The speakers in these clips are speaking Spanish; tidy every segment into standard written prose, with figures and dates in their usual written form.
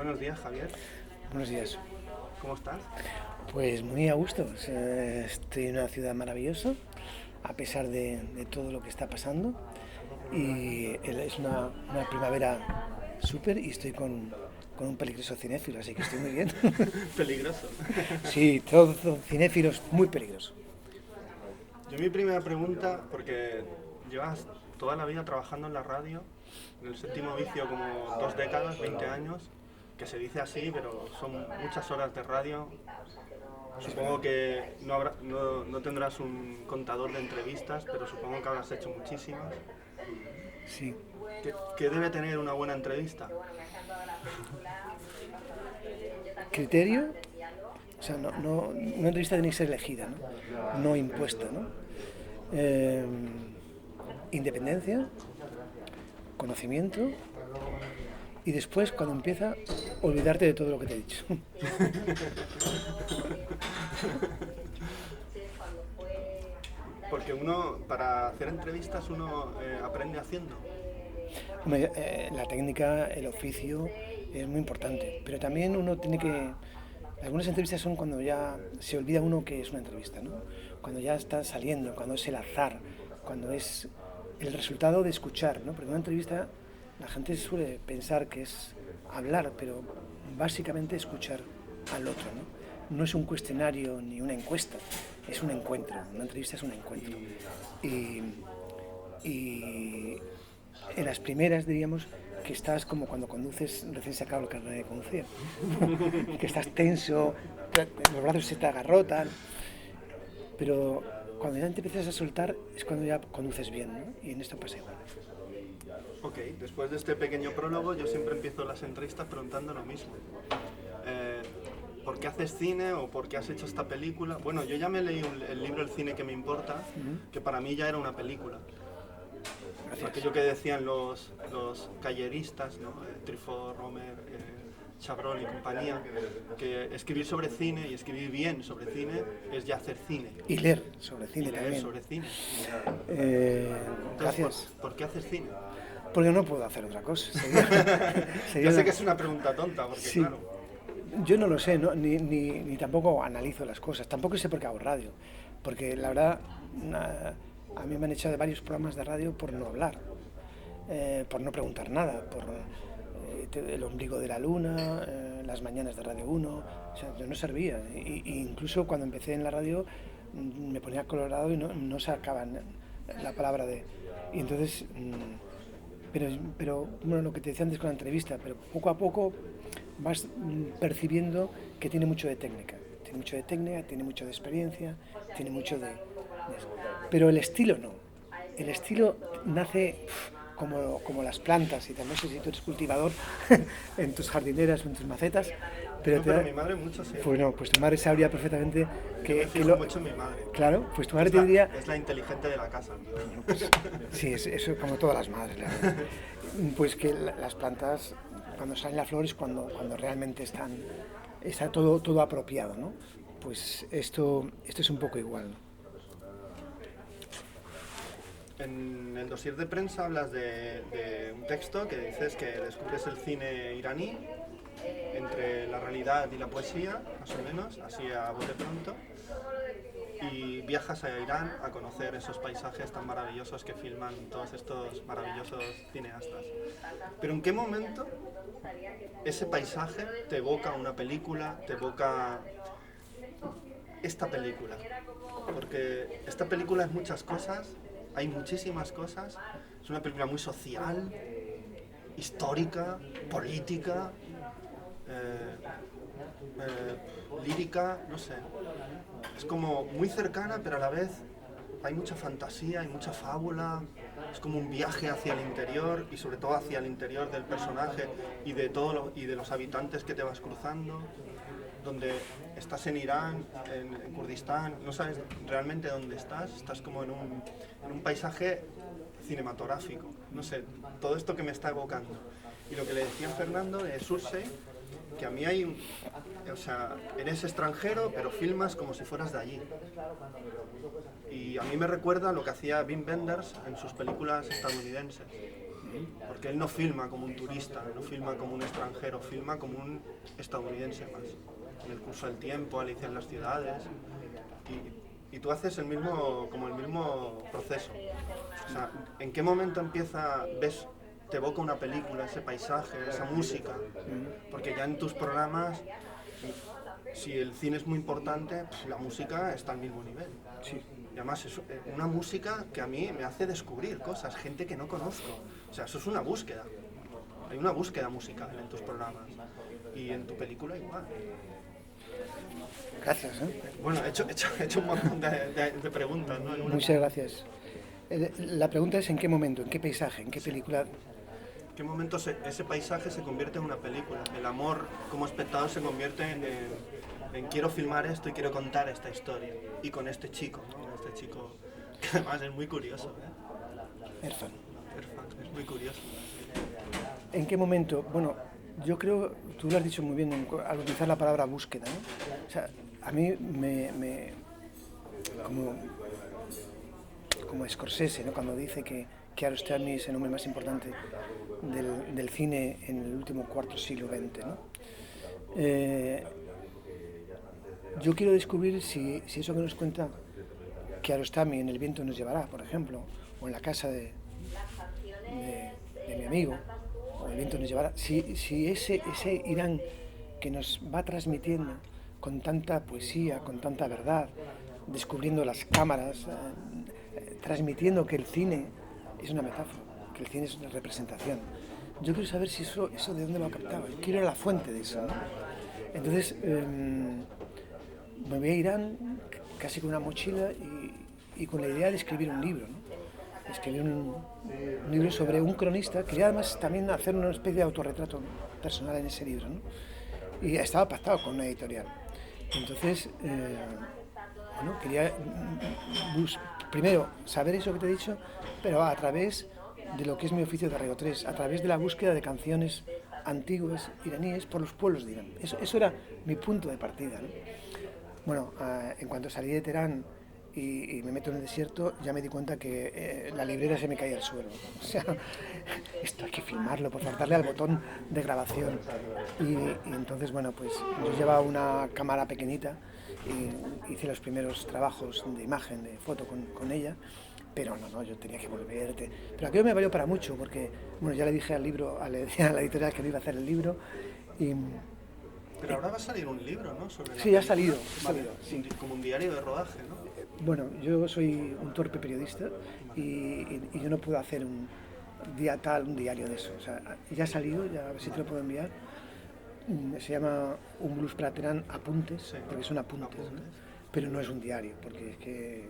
Buenos días, Javier. Buenos días. ¿Cómo estás? Pues muy a gusto. Estoy en una ciudad maravillosa, a pesar de todo lo que está pasando. Y es una primavera súper y estoy con un peligroso cinéfilo, así que estoy muy bien. Peligroso. Sí, todo cinéfilo es muy peligroso. Yo mi primera pregunta, porque llevas toda la vida trabajando en la radio, en el séptimo vicio como 2 décadas, 20 años, que se dice así, pero son muchas horas de radio. Supongo que no tendrás un contador de entrevistas, pero supongo que habrás hecho muchísimas. Sí. ¿Qué debe tener una buena entrevista? Criterio, o sea, una entrevista tiene que ser elegida, no impuesta, ¿no? Eh, Independencia, conocimiento y después, cuando empieza, olvidarte de todo lo que te he dicho. Porque uno, para hacer entrevistas, uno aprende haciendo. Hombre, la técnica, el oficio es muy importante, pero también uno tiene que... Algunas entrevistas son cuando ya se olvida uno que es una entrevista, ¿no? Cuando ya está saliendo, cuando es el azar, cuando es el resultado de escuchar, ¿no? Porque una entrevista la gente suele pensar que es hablar, pero básicamente escuchar al otro, ¿no? No es un cuestionario ni una encuesta, es un encuentro. Una entrevista es un encuentro. Y, y en las primeras diríamos que estás como cuando conduces recién sacado el carnet de conducir, que estás tenso, los brazos se te agarrotan, pero cuando ya te empiezas a soltar es cuando ya conduces bien, ¿no? Y en esto pasa igual. Ok, después de este pequeño prólogo, yo siempre empiezo las entrevistas preguntando lo mismo. Eh, ¿Por qué haces cine o por qué has hecho esta película? Bueno, yo ya me leí el libro El cine que me importa, que para mí ya era una película. Gracias. Aquello que decían los calleristas, ¿no? Truffaut, Romer, Chabrol y compañía, que escribir sobre cine y escribir bien sobre cine es ya hacer cine. Y leer sobre Y cine leer también. sobre cine. Entonces, Gracias. ¿por qué haces cine? Porque no puedo hacer otra cosa. Ya sé Una... que es una pregunta tonta, porque Sí, claro. yo no lo sé, ¿no? Ni tampoco analizo las cosas. Tampoco sé por qué hago radio. Porque la verdad, a mí me han echado de varios programas de radio por no hablar, por no preguntar nada, por el ombligo de la luna, las mañanas de Radio Uno. O sea, yo no servía. Incluso cuando empecé en la radio me ponía colorado y no sacaban la palabra de... Y entonces... pero bueno, lo que te decía antes con la entrevista, pero poco a poco vas percibiendo que tiene mucho de técnica. Tiene mucho de técnica, tiene mucho de experiencia, tiene mucho de eso. Pero el estilo no. El estilo nace como las plantas, y también sé si tú eres cultivador en tus jardineras o en tus macetas, pero No, pero mi madre mucho sí. pues no, pues tu madre sabría perfectamente Yo me que fijo mucho en mi madre. claro, pues tu madre Es te la, diría, es la inteligente de la casa. sí, eso como todas las madres, la verdad. Pues que las plantas, cuando salen las flores, cuando realmente está todo apropiado, ¿no? Pues esto es un poco igual, ¿no? En el dossier de prensa hablas de un texto que dices que descubres el cine iraní entre la realidad y la poesía, más o menos, así a bote pronto, y viajas a Irán a conocer esos paisajes tan maravillosos que filman todos estos maravillosos cineastas. Pero ¿en qué momento ese paisaje te evoca una película, te evoca esta película? Porque esta película es muchas cosas, hay muchísimas cosas, es una película muy social, histórica, política, lírica, no sé. Es como muy cercana, pero a la vez hay mucha fantasía, hay mucha fábula. Es como un viaje hacia el interior y sobre todo hacia el interior del personaje y de los habitantes que te vas cruzando. Donde estás en Irán, en Kurdistán, no sabes realmente dónde estás como en un paisaje cinematográfico. No sé, todo esto que me está evocando. Y lo que le decía a Fernando de Sursey, que a mí o sea, eres extranjero, pero filmas como si fueras de allí. Y a mí me recuerda lo que hacía Wim Wenders en sus películas estadounidenses. Porque él no filma como un turista, no filma como un extranjero, filma como un estadounidense más. En el curso del tiempo, Alicia en las ciudades. Y tú haces como el mismo proceso. O sea, ¿en qué momento te evoca una película, ese paisaje, esa música? Porque ya en tus programas, si el cine es muy importante, pues la música está al mismo nivel. Sí. Y además es una música que a mí me hace descubrir cosas, gente que no conozco. O sea, eso es una búsqueda. Hay una búsqueda musical en tus programas. Y en tu película igual. Gracias. Bueno, he hecho un montón de preguntas, ¿no? Muchas gracias. La pregunta es: ¿en qué momento, en qué paisaje, en qué película? ¿En qué momento ese paisaje se convierte en una película? El amor como espectador se convierte en quiero filmar esto y quiero contar esta historia. Y con este chico, ¿no? Este chico que además es muy curioso, Erfan. Es muy curioso. ¿En qué momento? Bueno, yo creo, tú lo has dicho muy bien al utilizar la palabra búsqueda, ¿no? O sea, a mí como Scorsese, ¿no? Cuando dice que Kiarostami es el hombre más importante del cine en el último cuarto siglo XX, ¿no? Yo quiero descubrir si eso que nos cuenta Kiarostami en El viento nos llevará, por ejemplo, o en La casa de mi amigo, o El viento nos llevará, si ese Irán que nos va transmitiendo con tanta poesía, con tanta verdad, descubriendo las cámaras, transmitiendo que el cine es una metáfora, que el cine es una representación. Yo quiero saber si eso de dónde lo ha captado, quiero ir a la fuente de eso, ¿no? Entonces me voy a Irán casi con una mochila y con la idea de escribir un libro, ¿no? Escribir un libro sobre un cronista. Quería además también hacer una especie de autorretrato personal en ese libro, ¿no? Y estaba pactado con una editorial. Entonces, bueno, quería primero saber eso que te he dicho, pero a través de lo que es mi oficio de Radio 3, a través de la búsqueda de canciones antiguas iraníes por los pueblos de Irán. Eso era mi punto de partida, ¿no? Bueno, en cuanto salí de Teherán y me meto en el desierto, ya me di cuenta que la librera se me caía al suelo. O sea, esto hay que filmarlo, por favor, darle al botón de grabación. Y entonces, bueno, pues yo llevaba una cámara pequeñita y hice los primeros trabajos de imagen, de foto con ella. Pero no, yo tenía que volverte. Pero aquello me valió para mucho, porque, bueno, ya le dije al libro, a la editorial que no iba a hacer el libro. Pero ahora va a salir un libro, ¿no? Sí, ha salido. Sí. Como un diario de rodaje, ¿no? Bueno, yo soy un torpe periodista y yo no puedo hacer un diario de eso. O sea, ya ha salido, ya a ver si te lo puedo enviar. Se llama Un blues para Teherán, apuntes, sí, porque son apuntes, ¿no? Pero no es un diario, porque es que...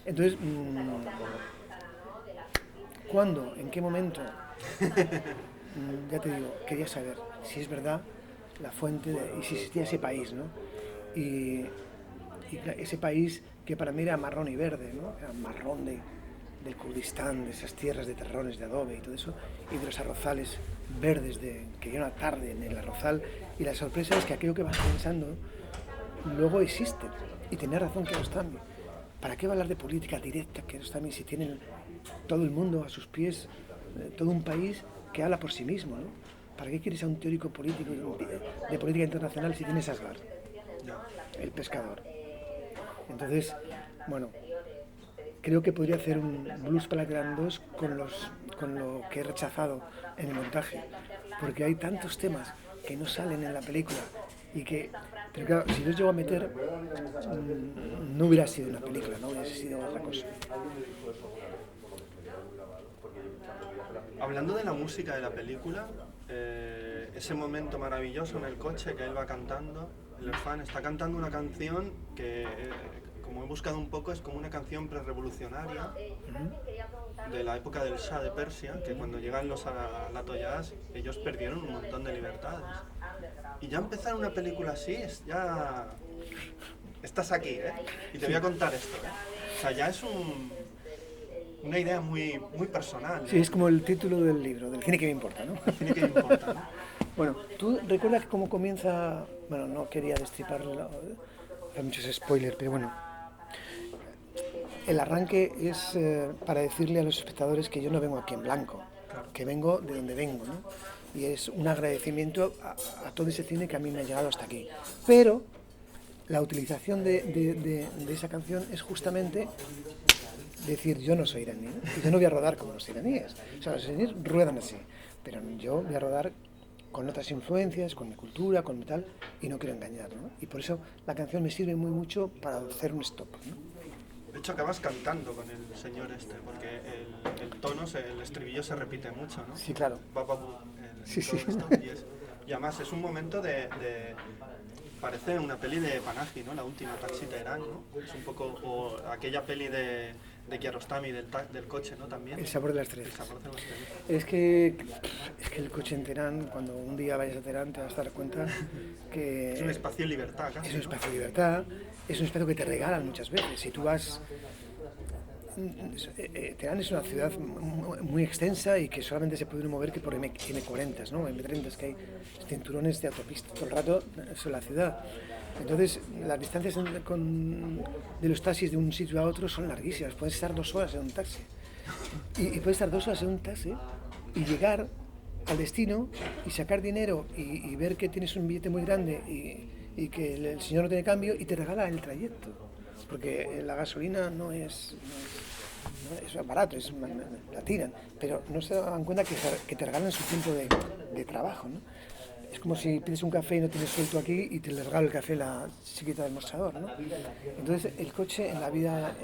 Entonces, ¿cuándo? ¿En qué momento? Ya te digo, quería saber si es verdad la fuente y si existía ese país, ¿no? Y ese país que para mí era marrón y verde, ¿no? Era marrón del Kurdistán, de esas tierras de terrones de adobe y todo eso, y de los arrozales verdes que ya una tarde en el arrozal. Y la sorpresa es que aquello que vas pensando luego existe. Y tenía razón Kiarostami. ¿Para qué va a hablar de política directa Kiarostami si tienen todo el mundo a sus pies, todo un país que habla por sí mismo, ¿no? ¿Para qué quieres a un teórico político de política internacional si tienes a Asghar, el pescador? Entonces, bueno, creo que podría hacer un Blues para Teherán 2 con lo que he rechazado en el montaje, porque hay tantos temas que no salen en la película pero claro, si los llego a meter, no hubiera sido una película, no hubiera sido otra cosa. Hablando de la música de la película, ese momento maravilloso en el coche que él va cantando, el fan está cantando una canción que, como he buscado un poco, es como una canción prerrevolucionaria de la época del Shah de Persia, que cuando llegan los ayatollahs, ellos perdieron un montón de libertades. Y ya empezar una película así, ya estás aquí, ¿eh? Y te voy a contar esto, ¿eh? O sea, ya es una idea muy, muy personal, ¿eh? Sí, es como el título del libro, del cine que me importa, ¿no? El cine que me importa, ¿no? Bueno, ¿tú recuerdas cómo comienza? Bueno, no quería destriparlo, hay muchos spoilers, pero bueno. El arranque es para decirle a los espectadores que yo no vengo aquí en blanco. Claro. que vengo de donde vengo, ¿no? Y es un agradecimiento a todo ese cine que a mí me ha llegado hasta aquí. Pero la utilización de esa canción es justamente decir, yo no soy iraní, ¿no? Y yo no voy a rodar como los iraníes. O sea, los iraníes ruedan así, pero yo voy a rodar con otras influencias, con mi cultura, con mi tal, y no quiero engañar, ¿no? Y por eso la canción me sirve muy mucho para hacer un stop, ¿no? De hecho, acabas cantando con el señor este, porque el tono, el estribillo se repite mucho, ¿no? Sí, claro. Sí, Todo sí. esto, y además es un momento parece una peli de Panahi, ¿no? La última, Taxi Teherán, ¿no? Es un poco, o aquella peli de Kiarostami, del coche, ¿no? También. El sabor de las tres. El sabor de las tres. Es que el coche en Teherán, cuando un día vayas a Teherán te vas a dar cuenta que... Es un espacio de libertad, casi. Es un espacio de libertad, es un espacio que te regalan muchas veces. Si tú vas... Teherán es una ciudad muy extensa y que solamente se puede mover que por M40, ¿no? M30, que hay cinturones de autopista todo el rato sobre la ciudad. Entonces, las distancias de los taxis de un sitio a otro son larguísimas. Puedes estar 2 horas en un taxi. Y puedes estar 2 horas en un taxi y llegar al destino y sacar dinero y ver que tienes un billete muy grande y que el señor no tiene cambio y te regala el trayecto. Porque la gasolina no es barato, la tiran, pero no se dan cuenta que te regalan su tiempo de trabajo, ¿no? Es como si pides un café y no tienes suelto aquí y te le regala el café la chiquita del mostrador, ¿no? Entonces el coche en la vida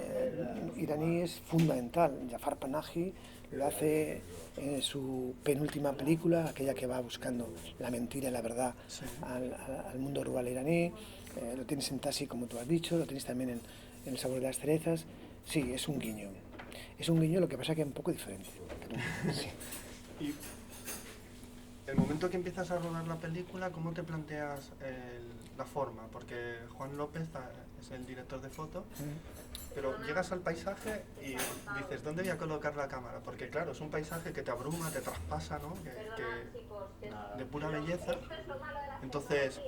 iraní es fundamental. Jafar Panahi lo hace en su penúltima película, aquella que va buscando la mentira y la verdad al mundo rural iraní. Lo tienes en Taxi, como tú has dicho, lo tienes también en El sabor de las cerezas. Sí, es un guiño. Es un guiño, lo que pasa que es un poco diferente. Sí. Y el momento que empiezas a rodar la película, ¿cómo te planteas la forma? Porque Juan López es el director de foto, pero llegas al paisaje y dices, ¿dónde voy a colocar la cámara? Porque claro, es un paisaje que te abruma, te traspasa, ¿no? De pura belleza. Entonces,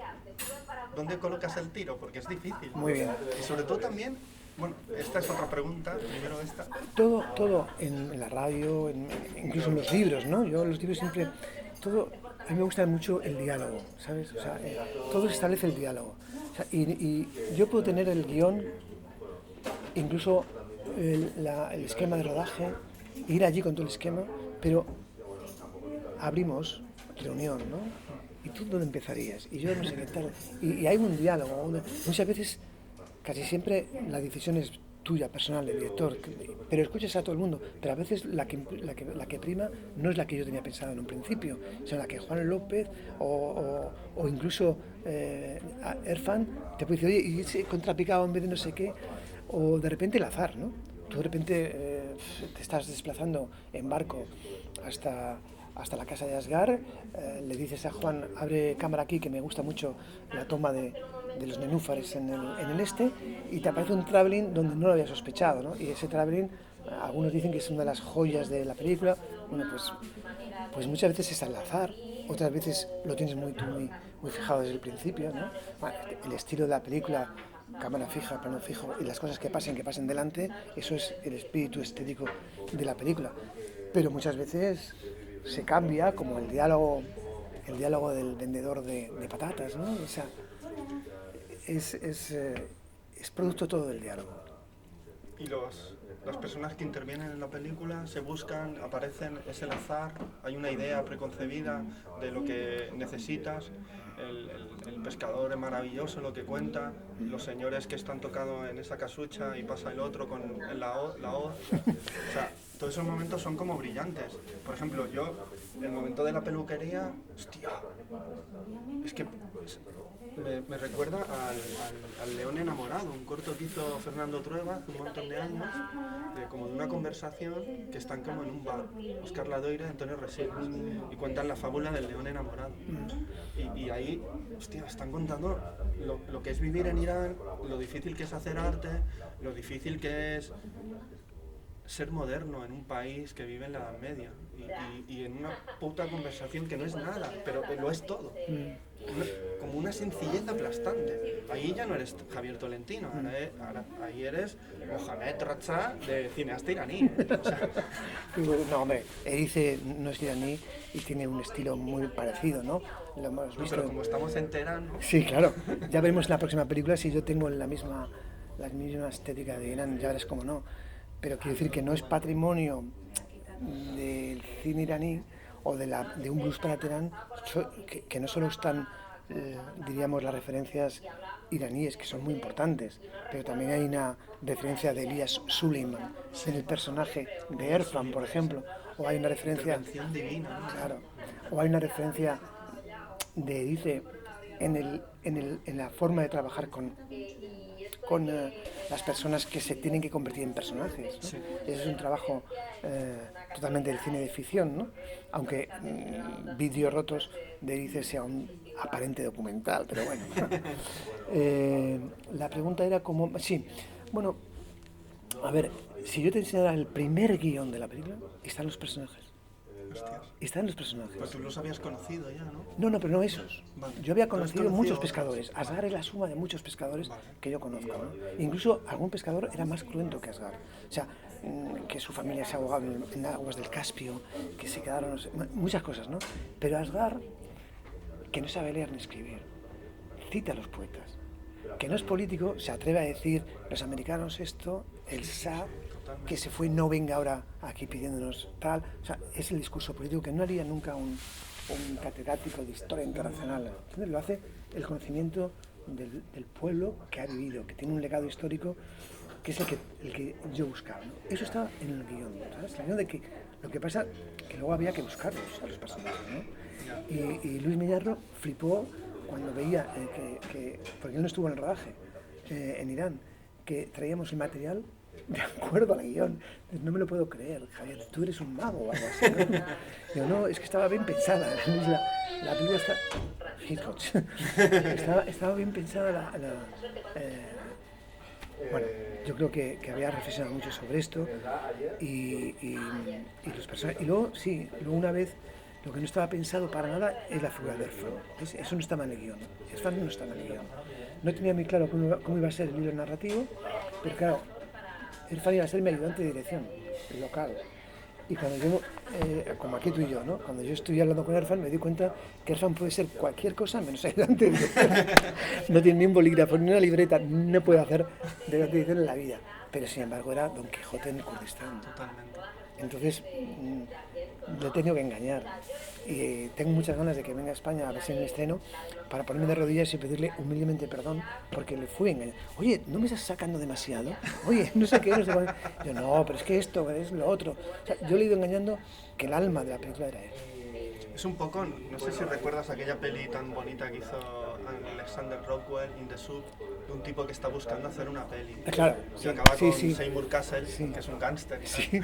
¿dónde colocas el tiro? Porque es difícil. Muy bien. Y sobre todo también, bueno, esta es otra pregunta, primero esta. Todo en la radio, incluso en los libros, ¿no? Yo los libros siempre, a mí me gusta mucho el diálogo, ¿sabes? O sea, todo se establece el diálogo. O sea, y yo puedo tener el guión, incluso el esquema de rodaje, ir allí con todo el esquema, pero abrimos reunión, ¿no? ¿Y tú dónde empezarías? Y yo no sé qué tal. Y hay un diálogo. Muchas veces, casi siempre, la decisión es tuya, personal, del director, pero escuchas a todo el mundo. Pero a veces la que prima no es la que yo tenía pensado en un principio, sino la que Juan López o incluso Erfan te puede decir, oye, y ese contrapicado en vez de no sé qué, o de repente el azar, ¿no? Tú de repente te estás desplazando en barco hasta la casa de Asghar, le dices a Juan, abre cámara aquí, que me gusta mucho la toma de los nenúfares en el este, y te aparece un travelling donde no lo había sospechado, ¿no? Y ese travelling, algunos dicen que es una de las joyas de la película. Bueno, pues muchas veces es al azar, otras veces lo tienes muy fijado desde el principio, ¿no? Bueno, el estilo de la película, cámara fija, plano fijo, y las cosas que pasen delante, eso es el espíritu estético de la película. Pero muchas veces se cambia, como el diálogo del vendedor de patatas, ¿no? O sea, es producto todo del diálogo. Y las personas que intervienen en la película se buscan, aparecen, es el azar, hay una idea preconcebida de lo que necesitas. El pescador es maravilloso lo que cuenta, los señores que están tocados en esa casucha y pasa el otro con la hoz. O sea, todos esos momentos son como brillantes. Por ejemplo, el momento de la peluquería, hostia, es que me recuerda al León enamorado, un corto que hizo Fernando Trueba hace un montón de años, como de una conversación que están como en un bar, Óscar Ladoire y Antonio Resines, y cuentan la fábula del León enamorado. Y ahí, hostia, están contando lo que es vivir en Irán, lo difícil que es hacer arte, lo difícil que es ser moderno en un país que vive en la Edad Media y en una puta conversación que no es nada, pero lo es todo. como una sencillez aplastante. Ahí ya no eres Javier Tolentino, ahí eres Mohamed Raza de cineasta iraní. O sea, no, hombre, Erice no es iraní y tiene un estilo muy parecido, ¿no? Lo hemos visto. Pero como estamos en Teherán, ¿no? Sí, claro. Ya veremos en la próxima película si yo tengo la misma estética de Irán, ya verás cómo no. Pero quiero decir que no es patrimonio del cine iraní o de un blues para Teherán, que no solo están, diríamos, las referencias iraníes, que son muy importantes, pero también hay una referencia de Elias Suleiman en el personaje de Erfan, por ejemplo, o hay una referencia divina, ¿no? Claro, o hay una referencia de Erice en la forma de trabajar con las personas que se tienen que convertir en personajes, ¿no? Sí. Ese es un trabajo totalmente del cine de ficción, ¿no? Aunque Vídeos rotos de Erice sea un aparente documental, pero bueno. La pregunta era como... Sí, bueno, a ver, si yo te enseñara el primer guión de la película, están los personajes. Hostias. Están los personajes. Pues tú los habías conocido ya, ¿no? No, pero no esos. Vale. Yo había conocido muchos pescadores. Asghar es la suma de muchos pescadores que yo conozco, ¿no? Incluso algún pescador era más cruento que Asghar. O sea, que su familia se ahogaba en aguas del Caspio, que se quedaron, no sé, muchas cosas, ¿no? Pero Asghar, que no sabe leer ni escribir, cita a los poetas. Que no es político, se atreve a decir, los americanos esto, el Shah, que se fue, no venga ahora aquí pidiéndonos tal. O sea, es el discurso político que no haría nunca un catedrático de historia internacional. ¿Entiendes? Lo hace el conocimiento del pueblo que ha vivido, que tiene un legado histórico, que es el que yo buscaba, ¿no? Eso está en el guión, ¿sabes? El guión de que lo que pasa que luego había que buscarlos a los personajes, ¿no? Y Luis Miñarro flipó cuando veía porque él no estuvo en el rodaje en Irán, que traíamos el material de acuerdo al guión. No me lo puedo creer, Javier, tú eres un mago o algo así, ¿no? Yo no, es que estaba bien pensada. La película estaba bien pensada. Bueno, yo creo que había reflexionado mucho sobre esto y los personajes. Y luego, sí, una vez, lo que no estaba pensado para nada es la figura de Erfan. Eso no estaba en el guión. Erfan no estaba en el guión. No tenía muy claro cómo iba a ser el hilo narrativo, pero claro, Erfan iba a ser mi ayudante de dirección, el local. Y cuando yo, como aquí tú y yo, ¿no? Cuando yo estoy hablando con Erfan, me di cuenta que Erfan puede ser cualquier cosa menos ayudante de dirección. No tiene ni un bolígrafo, ni una libreta, no puede hacer de ayudante de dirección en la vida. Pero sin embargo era Don Quijote en el Kurdistán. Totalmente. Entonces, lo he tenido que engañar. Y tengo muchas ganas de que venga a España a verse en el estreno para ponerme de rodillas y pedirle humildemente perdón porque le fui engañado. Oye, ¿no me estás sacando demasiado? Oye, no sé qué, no sé cuál. Yo, no, pero es que esto, es lo otro. O sea, yo le he ido engañando que el alma de la película era él. Es un poco, no sé si recuerdas aquella peli tan bonita que hizo Alexander Rockwell, In the Soup, de un tipo que está buscando hacer una peli. Claro, y acaba con Seymour Cassel, que es un gángster. Sí.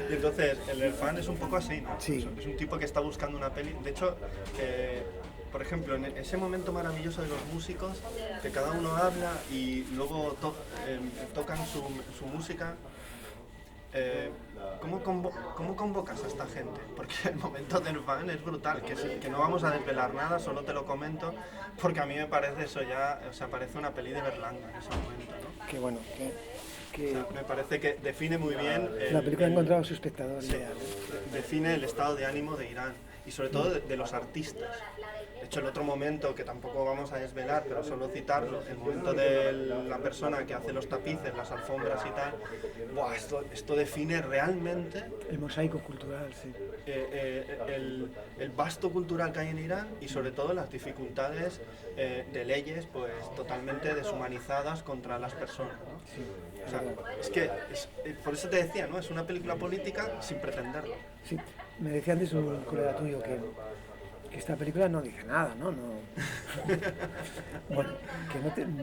Y entonces, el fan es un poco así, ¿no? Sí. Es un tipo que está buscando una peli. De hecho, por ejemplo, en ese momento maravilloso de los músicos, que cada uno habla y luego tocan su música, ¿cómo convocas a esta gente? Porque el momento del fan es brutal, que no vamos a desvelar nada, solo te lo comento, porque a mí me parece eso ya, o sea, parece una peli de Berlanga en ese momento, ¿no? Qué bueno, o sea, me parece que define muy bien... La película ha encontrado a su espectador ideal. Define el estado de ánimo de Irán, y sobre todo de los artistas. De hecho, el otro momento, que tampoco vamos a desvelar, pero solo citarlo, el momento de la persona que hace los tapices, las alfombras y tal, ¡buah! Esto define realmente... El mosaico cultural, sí. El vasto cultural que hay en Irán y sobre todo las dificultades de leyes pues totalmente deshumanizadas contra las personas, ¿no? Sí, o sea, es que por eso te decía, ¿no? Es una película política sin pretenderlo. Sí, me decía antes un colega tuyo que esta película no dice nada, ¿no? Bueno,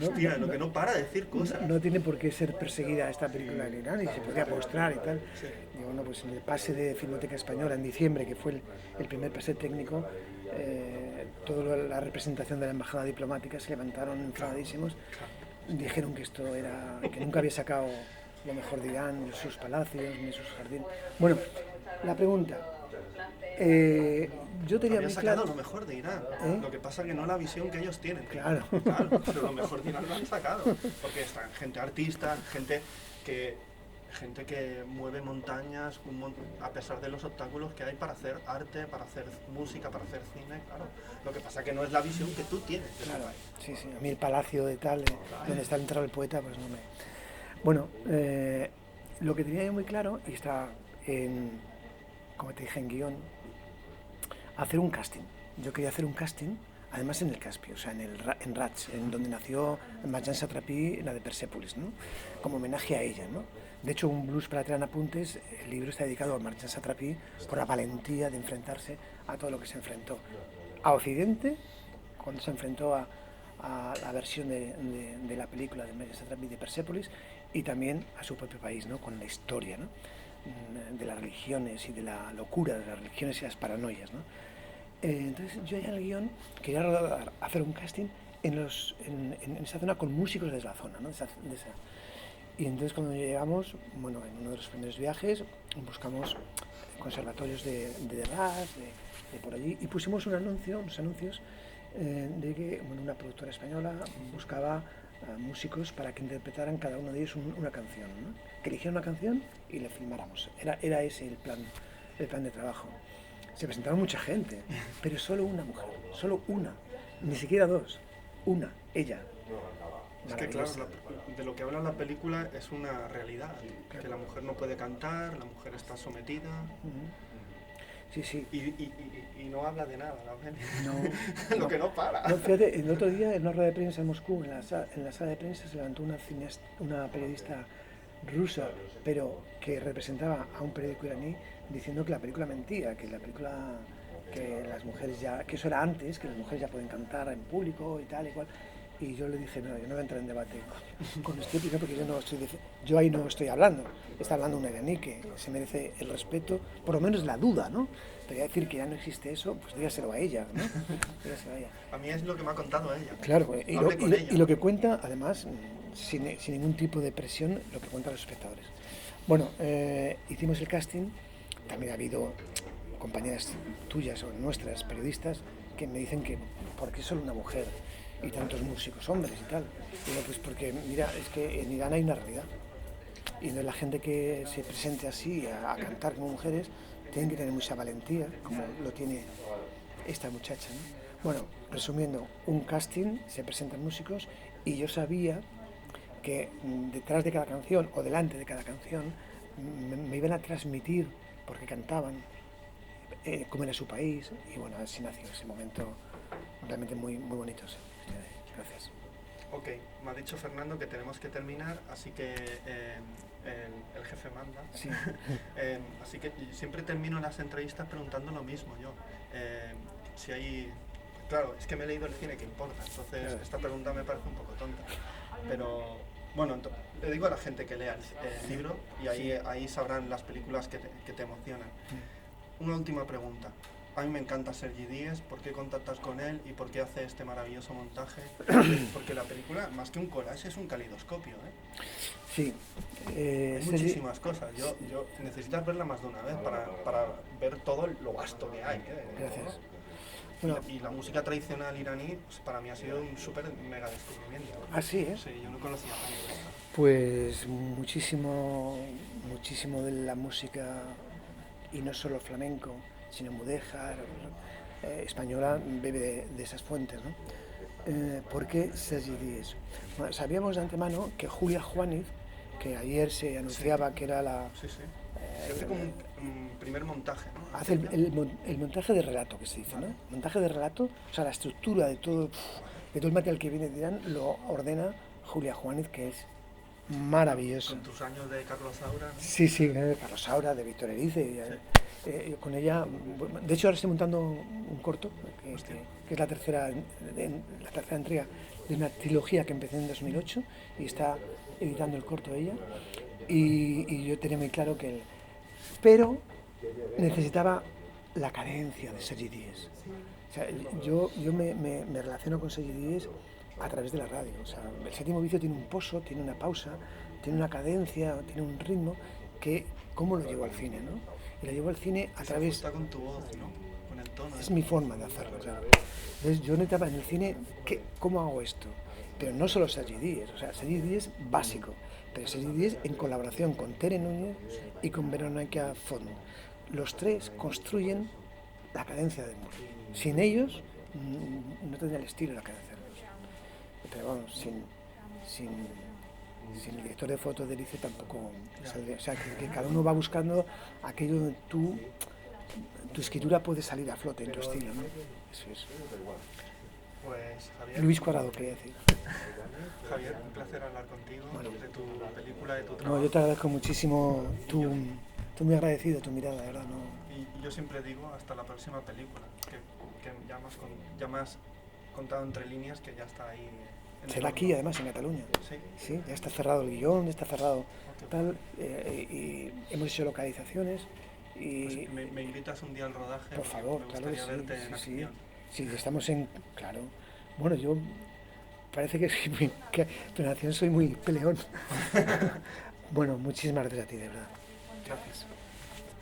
Hostia, lo que no para de decir cosas. No tiene por qué ser perseguida esta película en Irán y se podría mostrar y tal. Sí. Y bueno, pues en el pase de Filmoteca Española en diciembre, que fue el primer pase técnico, toda la representación de la embajada diplomática se levantaron enfadadísimos. Dijeron que esto era, que nunca había sacado lo mejor de Irán, ni sus palacios, ni sus jardines. Bueno, la pregunta, Yo tenía Había muy sacado claro... lo mejor de Irán. ¿Eh? Lo que pasa que no la visión que ellos tienen. Claro. Claro, pero lo mejor de Irán lo han sacado. Porque están gente artista, gente que mueve montañas, a pesar de los obstáculos que hay para hacer arte, para hacer música, para hacer cine, claro. Lo que pasa que no es la visión que tú tienes de ese Claro, país. sí, sí. A mí el palacio de tal, donde está entrado el poeta, pues no me... Bueno, lo que tenía yo muy claro, y está en, como te dije, en guión, hacer un casting. Yo quería hacer un casting, además en el Caspio, o sea, en Rats, en donde nació Marjane Satrapi, la de Persépolis, ¿no? Como homenaje a ella, ¿no? De hecho, un blues para tirar apuntes, el libro está dedicado a Marjane Satrapi por la valentía de enfrentarse a todo lo que se enfrentó. A Occidente, cuando se enfrentó a la versión de la película de Marjane Satrapi de Persépolis, y también a su propio país, ¿no? Con la historia, ¿no? De las religiones y de la locura de las religiones y las paranoias, ¿no? Entonces yo ya en el guión quería hacer un casting en esa zona con músicos de la zona, ¿no? Y entonces cuando llegamos, bueno, en uno de los primeros viajes, buscamos conservatorios de jazz, de por allí, y pusimos unos anuncios de que una productora española buscaba músicos para que interpretaran cada uno de ellos una canción, ¿no? Que eligieran una canción y la filmáramos. Era ese el plan de trabajo. Se presentaron mucha gente, pero solo una mujer, solo una, ni siquiera dos, una, ella. Es que claro, de lo que habla la película es una realidad, que la mujer no puede cantar, la mujer está sometida. Sí, sí. Y no habla de nada la peli. No, lo que no para. No, fíjate, el otro día en una rueda de prensa en Moscú, en la sala de prensa, se levantó una periodista rusa, pero que representaba a un periódico iraní, diciendo que la película mentía, que la película, que las mujeres ya, que eso era antes, que las mujeres ya pueden cantar en público y tal y cual. Y yo le dije, no, yo no voy a entrar en debate con este tipo, porque yo ahí no estoy hablando. Está hablando un iraní que se merece el respeto, por lo menos la duda, ¿no? Pero decir que ya no existe eso, pues dígaselo a ella, ¿no? Dígaselo a ella. A mí es lo que me ha contado ella. Claro, y lo que cuenta, además, sin ningún tipo de presión, lo que cuentan los espectadores. Bueno, hicimos el casting, también ha habido compañeras tuyas o nuestras, periodistas, que me dicen que ¿por qué solo una mujer y tantos músicos hombres y tal? Digo, pues porque, mira, es que en Irán hay una realidad. Y entonces la gente que se presente así a cantar como mujeres tienen que tener mucha valentía, como lo tiene esta muchacha, ¿no? Bueno, resumiendo, un casting, se presentan músicos y yo sabía que detrás de cada canción o delante de cada canción me iban a transmitir, porque cantaban, cómo era su país, y bueno, así nació ese momento realmente muy, muy bonito. Sí. Gracias. Ok, me ha dicho Fernando que tenemos que terminar, así que el jefe manda. Sí. Así que siempre termino las entrevistas preguntando lo mismo yo. Si hay... Claro, es que me he leído el cine que importa, entonces claro, esta pregunta me parece un poco tonta. Pero bueno, le digo a la gente que lea el libro y ahí sabrán las películas que te emocionan. Una última pregunta. A mí me encanta Sergi Díez, ¿por qué contactas con él y por qué hace este maravilloso montaje? Porque la película, más que un collage, es un calidoscopio, ¿eh? Sí. Hay muchísimas cosas. Yo necesitas verla más de una vez para ver todo lo vasto que hay, ¿eh? Gracias. Bueno, y la música tradicional iraní, pues, para mí ha sido un súper mega descubrimiento. ¿Ah, sí? Sí, yo no conocía tanto. Pues muchísimo de la música, y no solo flamenco, sino mudéjar, española, bebe de esas fuentes, ¿no? ¿Por qué Sergi Díez? Bueno, sabíamos de antemano que Julia Juaniz, que ayer se anunciaba que era la... Sí, sí. Se hace como un primer montaje, ¿no? Hace el montaje de relato, que se dice, ¿no? Montaje de relato, o sea, la estructura de todo el material que viene de Irán lo ordena Julia Juaniz, que es maravilloso. Con tus años de Carlos Saura, ¿no? Sí, de Carlos Saura, de Víctor Erice. Sí. Con ella, de hecho ahora estoy montando un corto, que es la tercera entrega de una trilogía que empecé en 2008 y está editando el corto ella. Y yo tenía muy claro que pero necesitaba la cadencia de Sergi Díez. O sea, yo me relaciono con Sergi Díez a través de la radio. O sea, el séptimo vicio tiene un poso, tiene una pausa, tiene una cadencia, tiene un ritmo que, ¿cómo lo llevo al cine, no? y lo llevo al cine a Se través... ajusta con tu voz, ¿no? Con el tono. Es mi forma de hacerlo, claro. Entonces yo necesitaba en el cine, ¿cómo hago esto? Pero no solo Sergi Díez, o sea, Sergi Díez es básico, pero Sergi Díez en colaboración con Tere Núñez y con Verónica Font. Los tres construyen la cadencia de Moore. Sin ellos no tendría el estilo de la cadencia de Moore. Pero bueno, sin el director de foto de Lice tampoco saldría. O sea, que cada uno va buscando aquello donde tu escritura puede salir a flote en tu estilo, ¿no? Eso es. Pues Javier, Luis Cuadrado, quería decir. Javier, un placer hablar contigo Bueno. de tu película, de tu trabajo. No, yo te agradezco muchísimo tú muy agradecido, tu mirada, de verdad. ¿No? Y yo siempre digo hasta la próxima película, que ya me has contado entre líneas que ya está ahí. Será aquí, además, en Cataluña. Sí. Sí, ya está cerrado el guión, ya está cerrado Okay. tal, y hemos hecho localizaciones. Y, pues me invitas un día al rodaje. por favor, me claro que gustaría sí. verte en Sí, acción. sí, estamos en. Claro. Bueno, yo. Parece que soy muy. Pero en acción soy muy peleón. Bueno, muchísimas gracias a ti, de verdad. Gracias.